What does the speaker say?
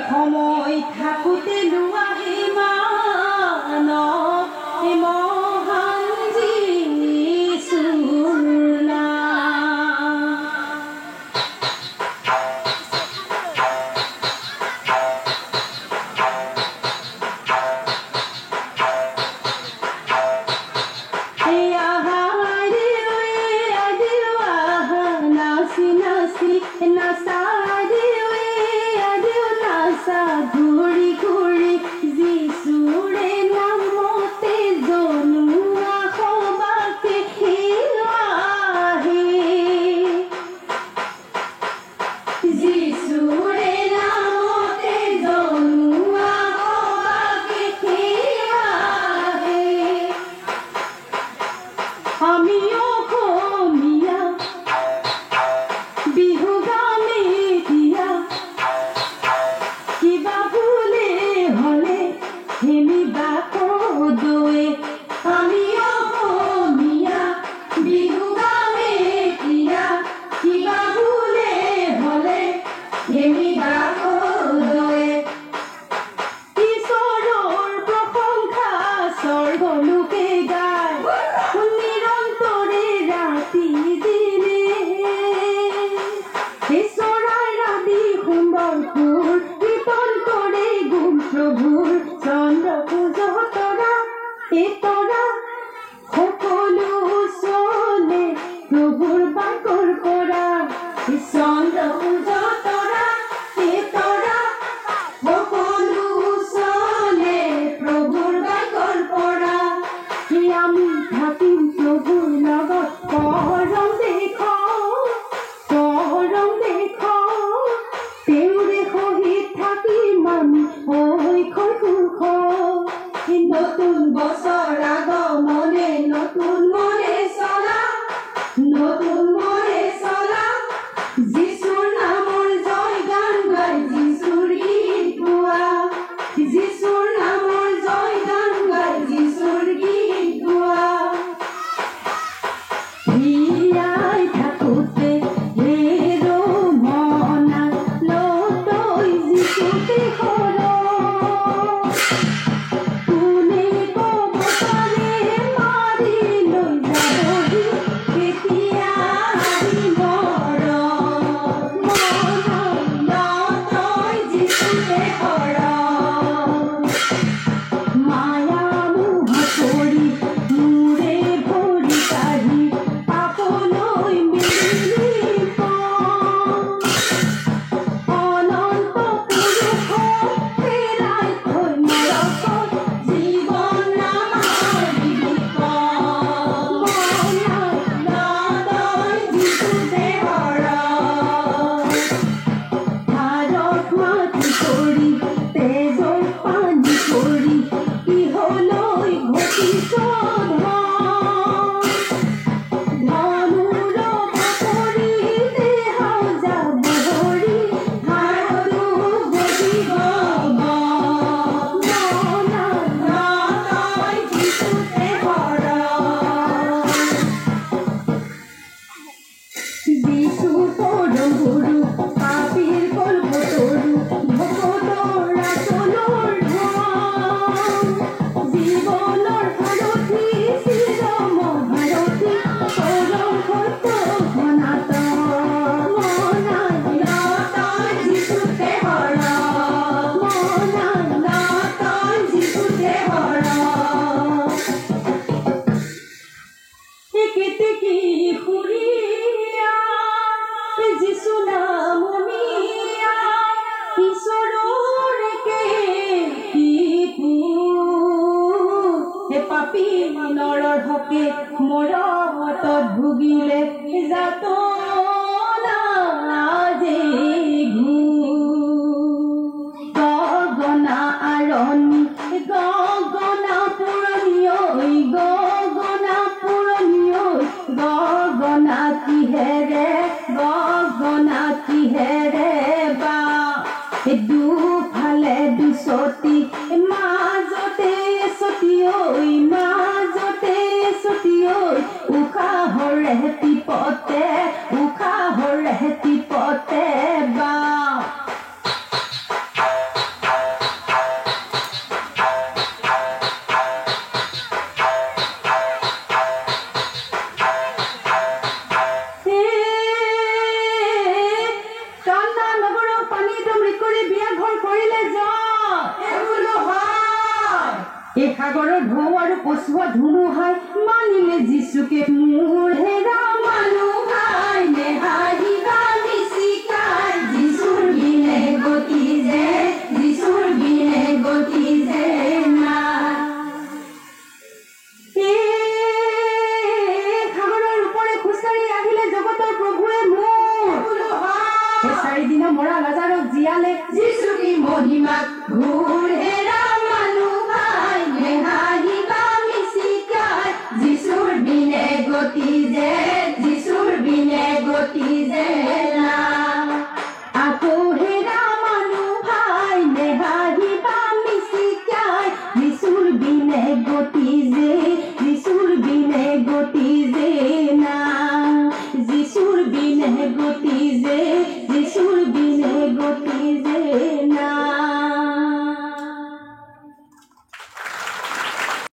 সময় থাকোতে লোৱা মান মহান যিশুৰ নাম। ঘূৰি ঘূৰি যিশুৰে নামতে জনোৱা সবাকে আহে। যিশুৰে নামতে জনোৱা সবাকে আহে। আমি অসমীয়া বিহু গানে দিয়া কিবা ভুলে হলে হেমিবা কদৱে। আমি অসমীয়া বিহু গানে দিয়া কিবা ভুলে হলে হেমিবা কদৱে। ঈশ্বৰৰ প্ৰশংসা স্বৰ্গলোকে গায় নিৰন্তৰে ৰাতি দিনে। চৰাই ৰাতি সুন্দৰ সুৰ কীৰ্তন কৰে গুণ প্ৰভুৰ। চন্দ্ৰ সূৰ্য তৰা এই তৰা সকলো চলে প্ৰভুৰ বাকৰ পৰা। চন্দ্ৰ সূৰ্য তৰা এই তৰা সকলো চলে প্ৰভুৰ বাকৰ পৰা। আমি থাকিম প্ৰভুৰ লগত কৰম দেখ তেওঁৰে সহিত থাকিম আমি ঐক্যৰ সুখ। নতুন বছৰ আগমনে নতুন মনে চলা নতুন মনে চলা। যিশুৰ নামৰ জয় গান গাই যিশুৰ গীত গোৱা। যিশুৰ নামৰ জয় গান গাই যিশুৰ গীত গোৱা। জীয়াই থাকোতে হেৰো মনা লতৈ যিশুতে সৰ। কোনে ক'ব পাৰে মাৰি লৈ যাবহি কেতিয়া আহিবৰ। মনা লতৈ যিশুতে সৰ। মায়া মোহ কৰি মূৰে ভৰি কাঢ়ি পাপলৈ মেলি অনন্ত পুৰুষ হেৰাই থৈ নৰকত জীৱন নামাৰিব। মনা লতৈ যিশুতে সৰ। ভাৰত মাটি কৰি তেজৰ পানী কৰি ইহলৈ ঘটিছ ধনুৰৱ কৰি দেহাও যাব হৰি ভাৰতো গজিব। মনা লতৈ যিশুতে সৰ। যিশু পৰম গুৰু পাপীৰ কল্পতৰু ভকতৰ আচলৰ ধন। জীৱনৰ সাৰথি চিৰ মহাৰথী পৰম সত্য সনাতন। মনা লতৈ যিশুতে সৰ। মনা লতৈ যিশুতে সৰ। একেতেকি সুৰীয়া যিশু নাম নিয়া ঈশ্বৰৰ হে পাপী নৰৰ হকে মৰমত ভুগিলে যাতনা যে গগনা আৰণি গগনা পুৰণিয়ৈ গগনা পুৰণিয়ৈ গগনা কিহেৰে বা দুফালে দুচতি মাজতে চতি ঐ উশাহৰে পিপতে সাগৰৰ ঢৌ আৰু পচোৱা ধুমুহাই মানিলে যিচুকে মোৰ হেৰা মানুহ ভাই নেহাৰিবা মিচিকাই যিচুৰ বিনে গতি যে যিচুৰ বিনে গতি যে সাগৰৰ ওপৰে খোজকাঢ়ি আহিলে জগতৰ প্ৰভুৱে মোৰ চাৰিদিনা মৰা লাজাৰক জীয়ালে যিচু কি মহিমাক ঘূৰ